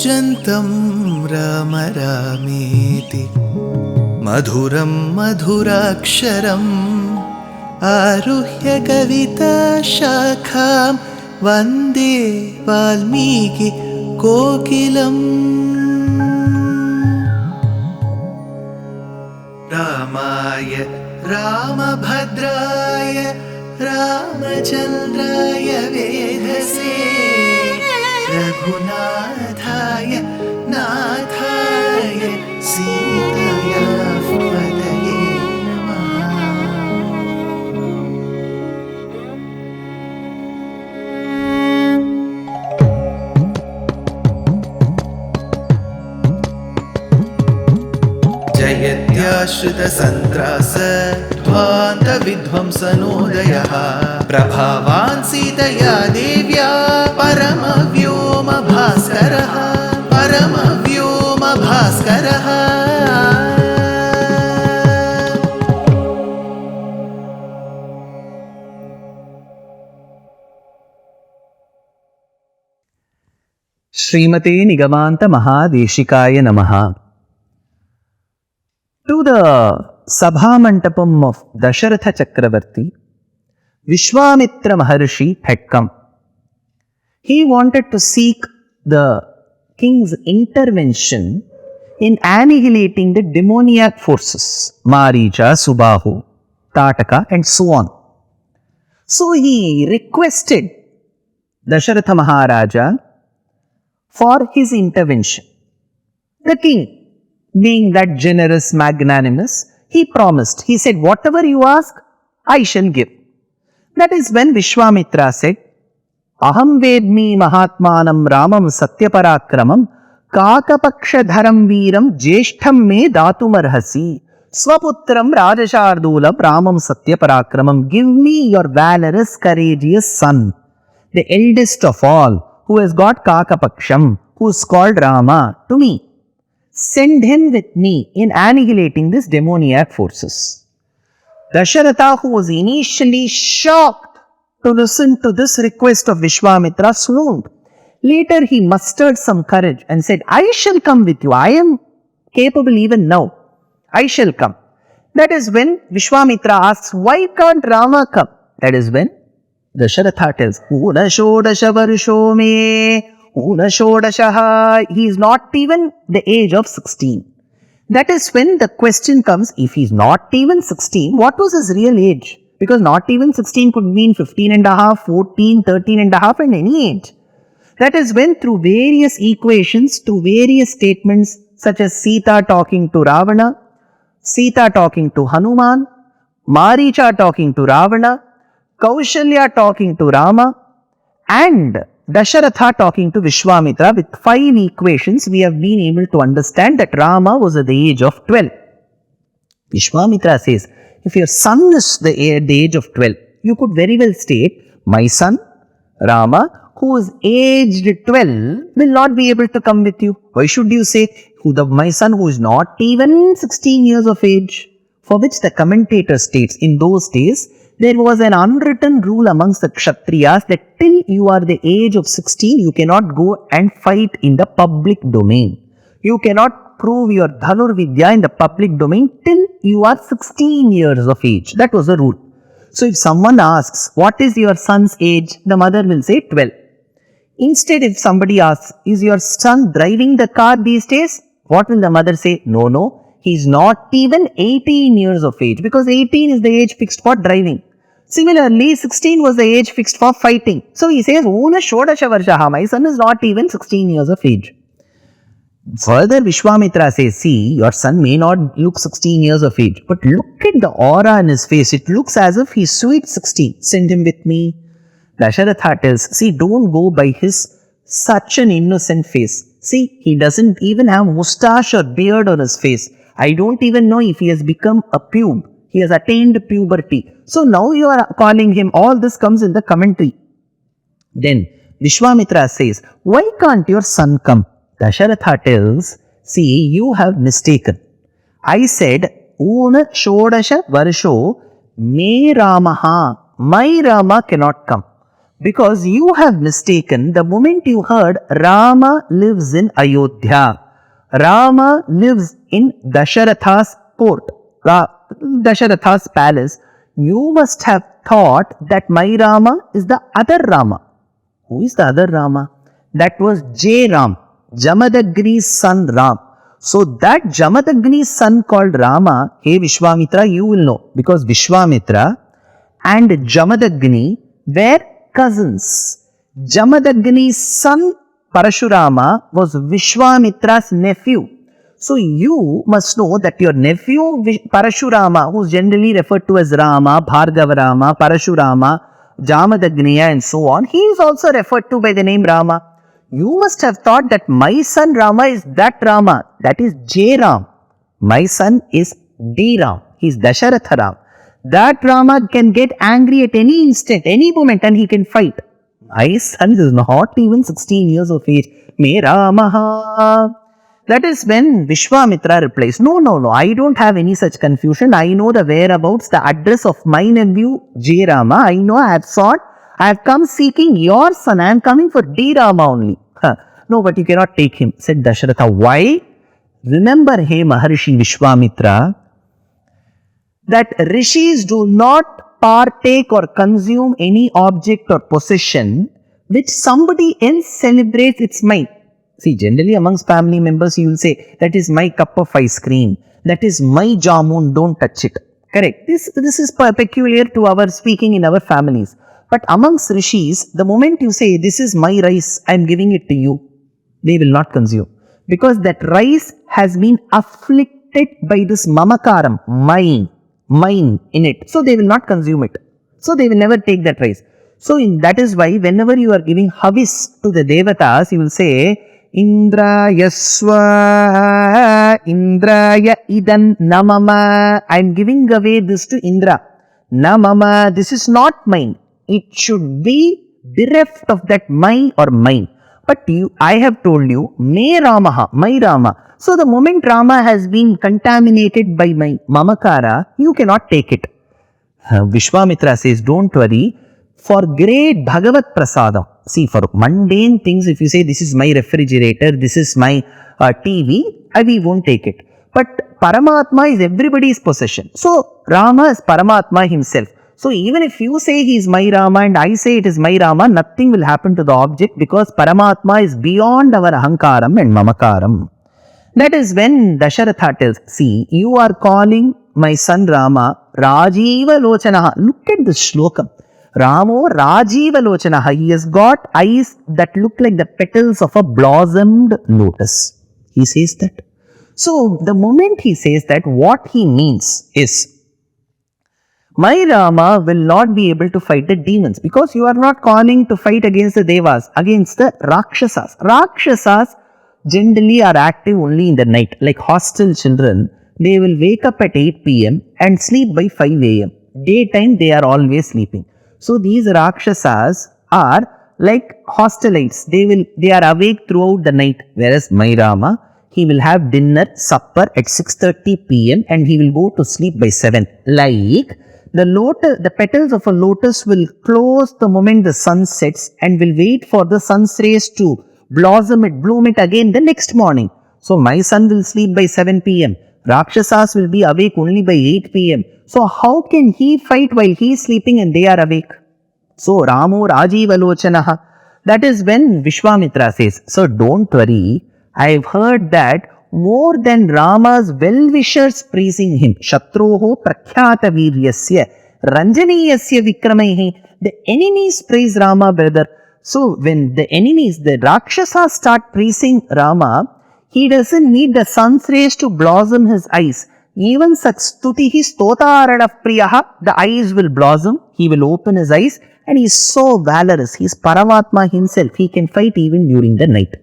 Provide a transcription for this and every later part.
कूजन्तं राम रामेति मधुरं मधुराक्षरम् आरुह्य कविताशाखां वन्दे वाल्मीकि कोकिलम्। रामाय रामभद्राय रामचन्द्राय वेधसे रघुनाथाय नाथाय सीताया पतये नमः। जयत्याश्रितसन्त्रास ध्वान्तविध्वंसनोदयः प्रभावान् सीतया देव्या परमव्योमभास्करः परमव्योमभास्करः। श्रीमते निगमान्त महादेशिकाय नमः. To the Sabha Mandapam of Dasharatha Chakravarti, Vishwamitra Maharshi had come. He wanted to seek the king's intervention in annihilating the demoniac forces, Maricha, Subahu, Tataka and so on. So he requested Dasharatha Maharaja for his intervention. The king, being that generous, magnanimous, he promised. He said, whatever you ask, I shall give. That is when Vishwamitra said, Aham vedmi mahatmanam ramam satyaparakramam kakapakshadharam veeram jeshtham me datumarhasi swaputram rajashardulam ramam satyaparakramam. Give me your valorous, courageous son, the eldest of all, who has got kakapaksham, who is called Rama, to me. Send him with me in annihilating these demoniac forces. Dasharatha, who was initially shocked to listen to this request of Vishwamitra, swooned. Later he mustered some courage and said, I shall come with you. I am capable even now. I shall come. That is when Vishwamitra asks, why can't Rama come? That is when Dasharatha tells, Una shodasha varsho me. He is not even the age of 16. That is when the question comes, if he is not even 16, what was his real age? Because not even 16 could mean 15 and a half, 14, 13 and a half and any age. That is when through various equations, through various statements such as Sita talking to Ravana, Sita talking to Hanuman, Maricha talking to Ravana, Kaushalya talking to Rama and Dasharatha talking to Vishwamitra, with 5 equations, we have been able to understand that Rama was at the age of 12. Vishwamitra says, if your son is at the age of 12, you could very well state, my son, Rama, who is aged 12, will not be able to come with you. Why should you say, my son who is not even 16 years of age? For which the commentator states, in those days, there was an unwritten rule amongst the Kshatriyas that till you are the age of 16, you cannot go and fight in the public domain. You cannot prove your Dhanur Vidya in the public domain till you are 16 years of age. That was the rule. So if someone asks, what is your son's age? The mother will say 12. Instead, if somebody asks, is your son driving the car these days? What will the mother say? No. He is not even 18 years of age, because 18 is the age fixed for driving. Similarly, 16 was the age fixed for fighting. So he says, Una shodasha varshaha, my son is not even 16 years of age. Further, Vishwamitra says, see, your son may not look 16 years of age, but look at the aura in his face. It looks as if he's sweet 16. Send him with me. Dasharatha tells, see, don't go by his such an innocent face. See, he doesn't even have moustache or beard on his face. I don't even know if he has become a pube. He has attained puberty. So now you are calling him. All this comes in the commentary. Then Vishwamitra says, why can't your son come? Dasharatha tells, see, you have mistaken. I said, Una shodasha varsho me Ramaha. My Rama cannot come. Because you have mistaken the moment you heard Rama lives in Ayodhya. Rama lives in Dasharatha's court, Dasharatha's palace. You must have thought that my Rama is the other Rama. Who is the other Rama? That was J. Ram, Jamadagni's son Ram. So that Jamadagni's son called Rama, hey Vishwamitra, you will know, because Vishwamitra and Jamadagni were cousins. Jamadagni's son Parashurama was Vishwamitra's nephew. So you must know that your nephew Parashurama, who is generally referred to as Rama, Bhargava Rama, Parashurama, Jamadagniya and so on, he is also referred to by the name Rama. You must have thought that my son Rama is that Rama, that is J Ram. My son is D Ram, he is Dasharatha Ram. That Rama can get angry at any instant, any moment, and he can fight. My son is not even 16 years of age. Me Ramaha. That is when Vishwamitra replies, no, I don't have any such confusion. I know the whereabouts, the address of my nephew J Rama. I know, I have sought. I have come seeking your son. I am coming for D Rama only. No, but you cannot take him, said Dasharatha. Why? Remember, hey Maharishi Vishwamitra, that rishis do not partake or consume any object or possession which somebody else celebrates its might. See, generally amongst family members, you will say, that is my cup of ice cream. That is my jamun, don't touch it. Correct. This is peculiar to our speaking in our families. But amongst rishis, the moment you say, this is my rice, I am giving it to you, they will not consume. Because that rice has been afflicted by this mamakaram, mine in it. So they will not consume it. So they will never take that rice. So that is why whenever you are giving havis to the devatas, you will say, Indraya Swaha, Indraya Idan Namama. I am giving away this to Indra. Namama, this is not mine. It should be bereft of that my or mine. But I have told you, me Ramaha, my Rama. So the moment Rama has been contaminated by my mamakara, you cannot take it. Vishwamitra says, don't worry. For great Bhagavat Prasadam, see, for mundane things, if you say this is my refrigerator, this is my TV, we won't take it. But Paramatma is everybody's possession. So Rama is Paramatma himself. So even if you say he is my Rama and I say it is my Rama, nothing will happen to the object because Paramatma is beyond our Ahankaram and Mamakaram. That is when Dasharatha tells, see, you are calling my son Rama Rajiva Lochanaha. Look at this shlokam. Ramo Rajiva Lochanaha. He has got eyes that look like the petals of a blossomed lotus. He says that. So the moment he says that, what he means is, my Rama will not be able to fight the demons because you are not calling to fight against the devas, against the Rakshasas. Rakshasas generally are active only in the night. Like hostile children, they will wake up at 8 p.m. and sleep by 5 a.m. Daytime, they are always sleeping. So these Rakshasas are like hostilites. They are awake throughout the night. Whereas my Rama, he will have dinner, supper at 6:30 p.m. and he will go to sleep by 7. Like the petals of a lotus will close the moment the sun sets and will wait for the sun's rays to bloom it again the next morning. So my son will sleep by 7 p.m. Rakshasas will be awake only by 8 p.m. So how can he fight while he is sleeping and they are awake? So Ramo Rajiva Lochanaha. That is when Vishwamitra says, so don't worry, I have heard that more than Rama's well-wishers praising him, Shatroho Prakhyata Viryasya Ranjaniyasya Vikramaihi, the enemies praise Rama, brother. So when the enemies, the Rakshasas start praising Rama, he doesn't need the sun's rays to blossom his eyes. Even such stutihi stotarada priyaha, the eyes will blossom, he will open his eyes and he is so valorous. He is Paramatma himself. He can fight even during the night.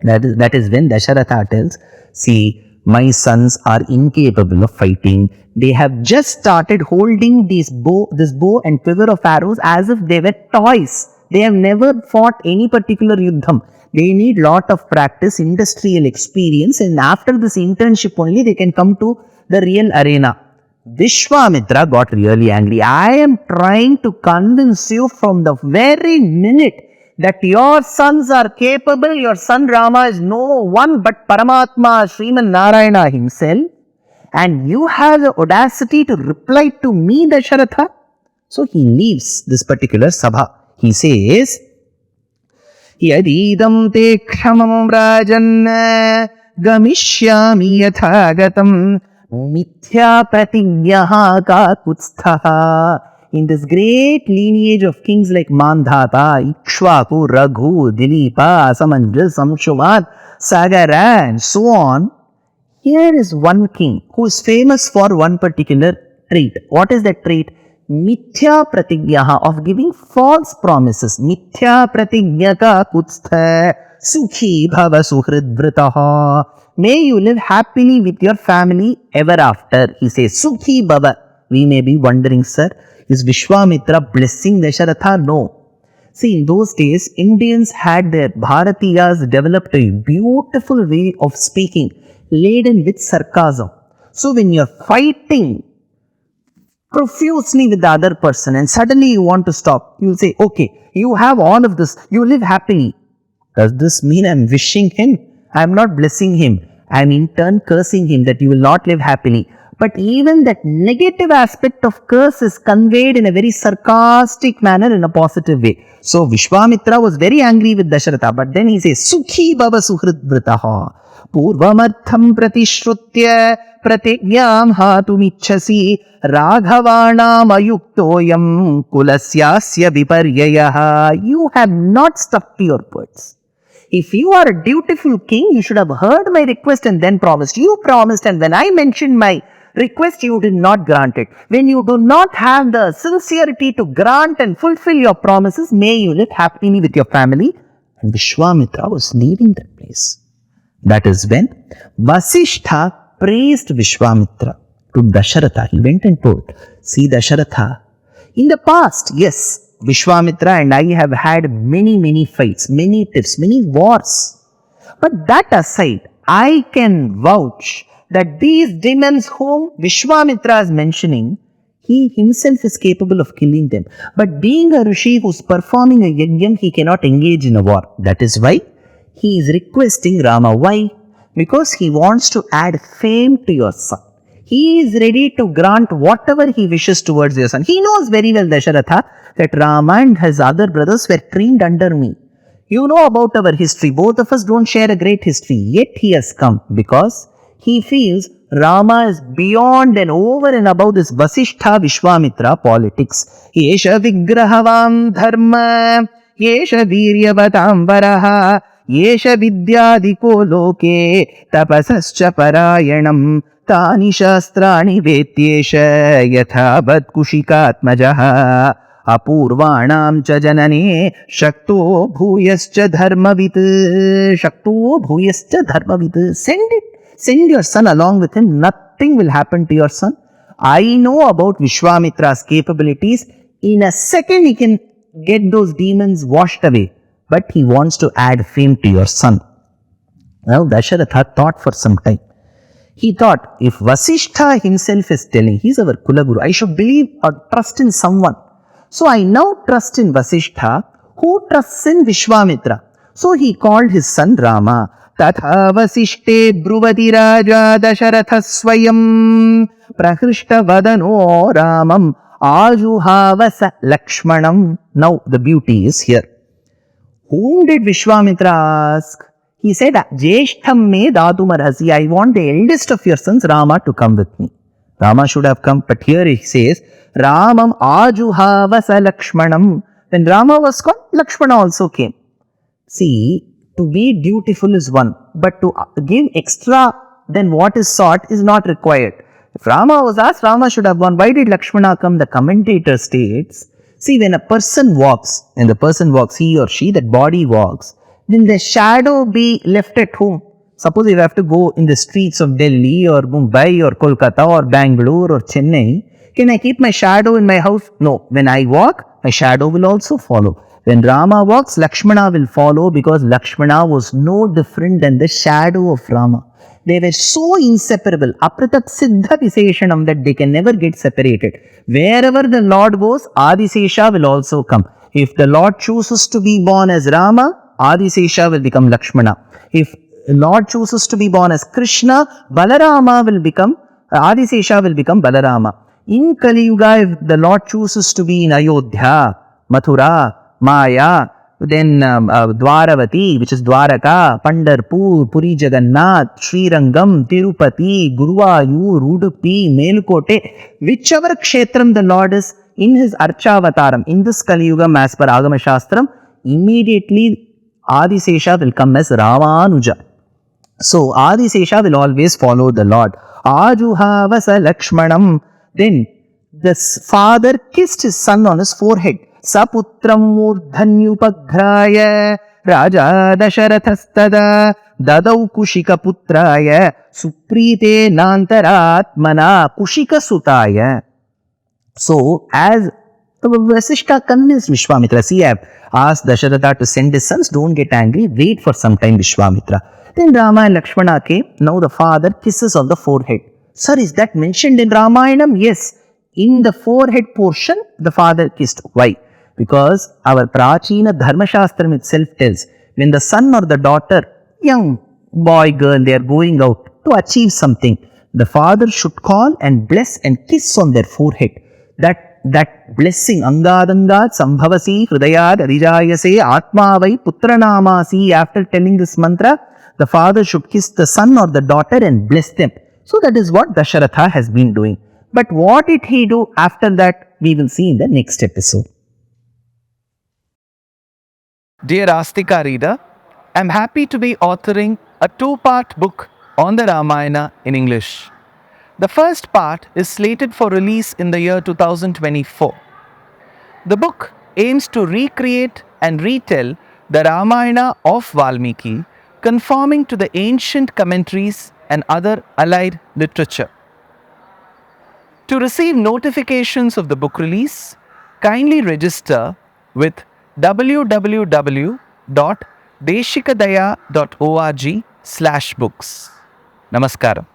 That is when Dasharatha tells, see, my sons are incapable of fighting. They have just started holding this bow and quiver of arrows as if they were toys. They have never fought any particular yuddham. They need lot of practice, industrial experience, and after this internship only they can come to the real arena. Vishwamitra got really angry. I am trying to convince you from the very minute that your sons are capable. Your son Rama is no one but Paramatma, Sriman Narayana himself. And you have the audacity to reply to me, Dasharatha. So he leaves this particular sabha. He says, Yadidam te kshamam rajan gamishyami yathagatam mithya pratigyaha ka kutsthaha. In this great lineage of kings like Mandhata, Ikshvaku, Raghu, Dilipa, Samanjas, Samshuman, Sagara and so on, here is one king who is famous for one particular trait. What is that trait? Mithya pratigyaha, of giving false promises. Mithya pratigyaka kutstha sukhi bhava suhridvritaha. May you live happily with your family ever after. He says, Sukhi bhava. We may be wondering, sir, is Vishwamitra blessing Dasharatha? No. See, in those days, Indians had their Bharatiyas developed a beautiful way of speaking, laden with sarcasm. So when you're fighting profusely with the other person and suddenly you want to stop, you'll say, okay, you have all of this, you live happily. Does this mean I'm wishing him? I'm not blessing him. I'm in turn cursing him that you will not live happily. But even that negative aspect of curse is conveyed in a very sarcastic manner in a positive way. So Vishwamitra was very angry with Dasharatha, but then he says, Sukhi bhava suhridvritaha purvamartham pratishrutya pratigyam hatumichhasi raghavanam ayuktoyam kulasyasya viparyayaha. You have not stuck to your words. If you are a dutiful king, you should have heard my request and then promised. You promised, and when I mentioned my request, you did not grant it. When you do not have the sincerity to grant and fulfill your promises, may you live happily with your family. And Vishwamitra was leaving that place. That is when Vasishtha praised Vishwamitra to Dasharatha. He went and told, see Dasharatha, in the past, yes, Vishwamitra and I have had many fights, many tiffs, many wars. But that aside, I can vouch that these demons whom Vishwamitra is mentioning, he himself is capable of killing them. But being a Rishi who is performing a yajna, he cannot engage in a war. That is why he is requesting Rama. Why? Because he wants to add fame to your son. He is ready to grant whatever he wishes towards your son. He knows very well, Dasharatha, that Rama and his other brothers were trained under me. You know about our history. Both of us don't share a great history. Yet he has come because he feels Rama is beyond and over and above this Vasishtha Vishwamitra politics. Yesha vigrahavam dharma, yesha viryavatam varaha, yesha vidyadiko loke, tapasascha parayanam, tani shastrani vetyesha, yathabad kushikatmajaha, apurvanam cha janane, shakto bhuyascha dharmavit, shakto bhuyascha dharmavit. Send your son along with him. Nothing will happen to your son. I know about Vishwamitra's capabilities. In a second, he can get those demons washed away. But he wants to add fame to your son. Now, Dasharatha thought for some time. He thought, if Vasishtha himself is telling, he's our Kulaguru, I should believe or trust in someone. So I now trust in Vasishtha, who trusts in Vishwamitra. So he called his son Rama. Tatha vasishte bruvati raja Dasharatha swayam prahrishta vadano ramam ajuhavasa lakshmanam. Now the beauty is here. Whom did Vishwamitra ask? He said, Jeshtham me datumarhasi. I want the eldest of your sons, Rama, to come with me. Rama should have come, but here he says, Ramam ajuhavasa lakshmanam. When Rama was called, Lakshmana also came. See, to be dutiful is one, but to give extra than what is sought is not required. If Rama was asked, Rama should have gone. Why did Lakshmana come? The commentator states, see, when a person walks, he or she, that body walks, then the shadow be left at home. Suppose if I have to go in the streets of Delhi or Mumbai or Kolkata or Bangalore or Chennai, can I keep my shadow in my house? No. When I walk, my shadow will also follow. When Rama walks, Lakshmana will follow because Lakshmana was no different than the shadow of Rama. They were so inseparable, apratak siddha viseshanam, that they can never get separated. Wherever the Lord goes, Adisesha will also come. If the Lord chooses to be born as Rama, Adisesha will become Lakshmana. If Lord chooses to be born as Krishna, Balarama will become, Adisesha will become Balarama. In Kali Yuga, if the Lord chooses to be in Ayodhya, Mathura, Maya, then Dwaravati, which is Dwaraka, Pandarpur, Puri Jagannath, Srirangam, Tirupati, Guruvayur, Udupi, Melkote, whichever kshetram the Lord is in his Archavataram, in this Kali Yuga, as per Agama Shastram, immediately Adisesha will come as Ramanuja. So Adisesha will always follow the Lord. Ajuhavasa Lakshmanam. Then the father kissed his son on his forehead. Saputram murdhanyupagraya Raja Dasharathastada Dadau Kushika Putraya Suprite Nantaratmana Kushika Sutaya. So, as Vasishta convinced Vishwamitra, see, I have asked Dasharatha to send his sons, don't get angry, wait for some time, Vishwamitra. Then Rama and Lakshmana came. Now the father kisses on the forehead. Sir, is that mentioned in Ramayanam? Yes. In the forehead portion, the father kissed. Why? Because our Prachina Dharma Shastram itself tells, when the son or the daughter, young boy, girl, they are going out to achieve something, the father should call and bless and kiss on their forehead. That blessing, Angadangat Sambhavasi Hridayad Arijayase Atmavai Putranamasi, after telling this mantra, the father should kiss the son or the daughter and bless them. So that is what Dasharatha has been doing. But what did he do after that, we will see in the next episode. Dear Astika reader, I am happy to be authoring a 2-part book on the Ramayana in English. The first part is slated for release in the year 2024. The book aims to recreate and retell the Ramayana of Valmiki, conforming to the ancient commentaries and other allied literature. To receive notifications of the book release, kindly register with www.deshikadaya.org/books. Namaskaram.